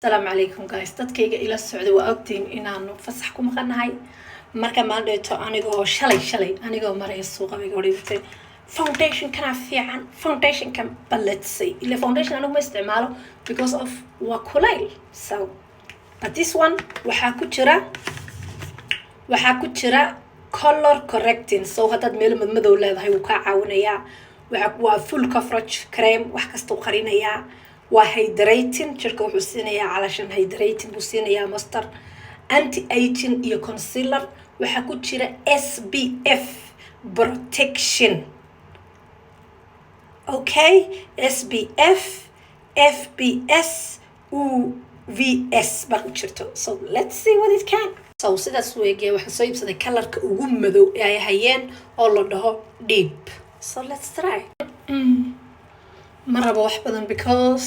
السلام عليكم guys dadkayga ila socdo waa ogtiin inaanu fasax ku maqanahay marka maaldheeto anigoo shalay anigoo maray suuqa bay go'day foundation kana fiican foundation kan baletsay ila foundation anigu ma isticmaalo because of waa kulayl so but this one waxa ku jira color correcting so hadad meel madow leedahay uu ka caawinayaa waa full coverage cream wax kasta uu qarinayaa hydrating jirka wuxuu siinayaa calashan hydrating buu siinayaa master anti aging iyo concealer waxa ku jira SPF protection okay SPF FPS UVS baa ku jirto so let's see what it can so sidaas weeyay waxa soo iibsaday colorka ugu madow ee ay hayeen oo la dhaho deep so let's try maraba wax badan because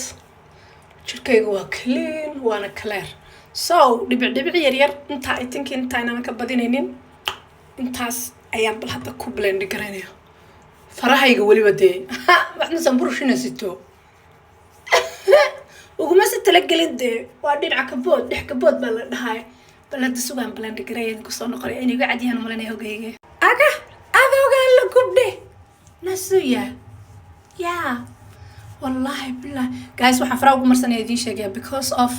jirkaygu waa clean waana clear so dhibic yar inta I think inta inaan ka badinaynin intaas ayaan bal hadda ku blend gareynaya farahayga waliba dee waxna sanburushina sito uguma sitala galin dee waa dhinaca kabood dhex kabood baa la dhahay bal hadda sugaan blend gareeyay ku soo noqon inay iga cadiyaan malanay hogayga adooga la gubde nasuya yeah والله بالله guys waxaan faraha ugu marsanay idin sheegay because of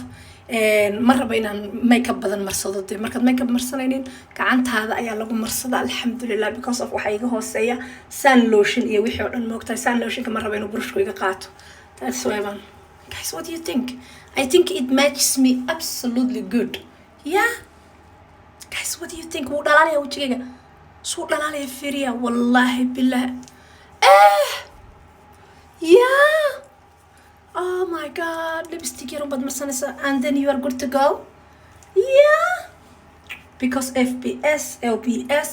maraba inaan makeup badan marsado dee markaad makeup marsanaynin gacantaada ayaa lagu marsada alxamdulillah because of waxa iga hooseeya sun lotion iyo wixii oo dhan moogtay sun lotion ka maraba inuu brushku iga qaato that's why guys what do you think I think it matches me absolutely good yeah guys what do you think wuu dhalaalaya wajigayga suu dhalaalaya fiiriya wallahi billah yeah oh my god lipstick you're bad marsanaysa and then you are good to go yeah because FPS LPS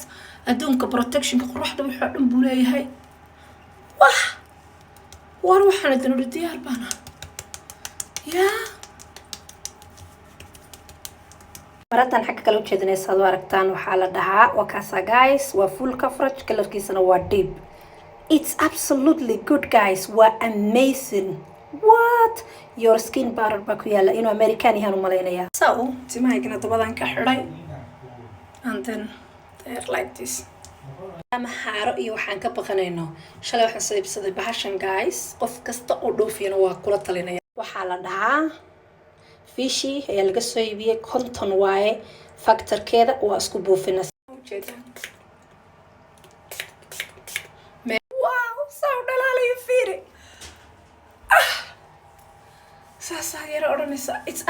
adunka protection ka quruxda waxa dhan buu leeyahay war waxaan idin diyaar bana yeah maratan xagga kale u jeedinaysa aad aragtaan waxa la dhahaa wakaasa guys waa full coverage colorkiisana waa deep it's absolutely good guys waa amazing what your skin barrier ba ku yaala inuu American yahay u maleynaya so timahaygana dabadan ka xiray and then they're like this ama haaro iyo waxaan ka baqanayno shalay waxaan soo iibsaday bahashan guys qof kasta oo dhoofiyana waa kula talinaya waxa la dhahaa fishy ayaa laga soo iibiyay conton waaye factorkeeda waa isku buufinaysa Sasa yara oranaysa it's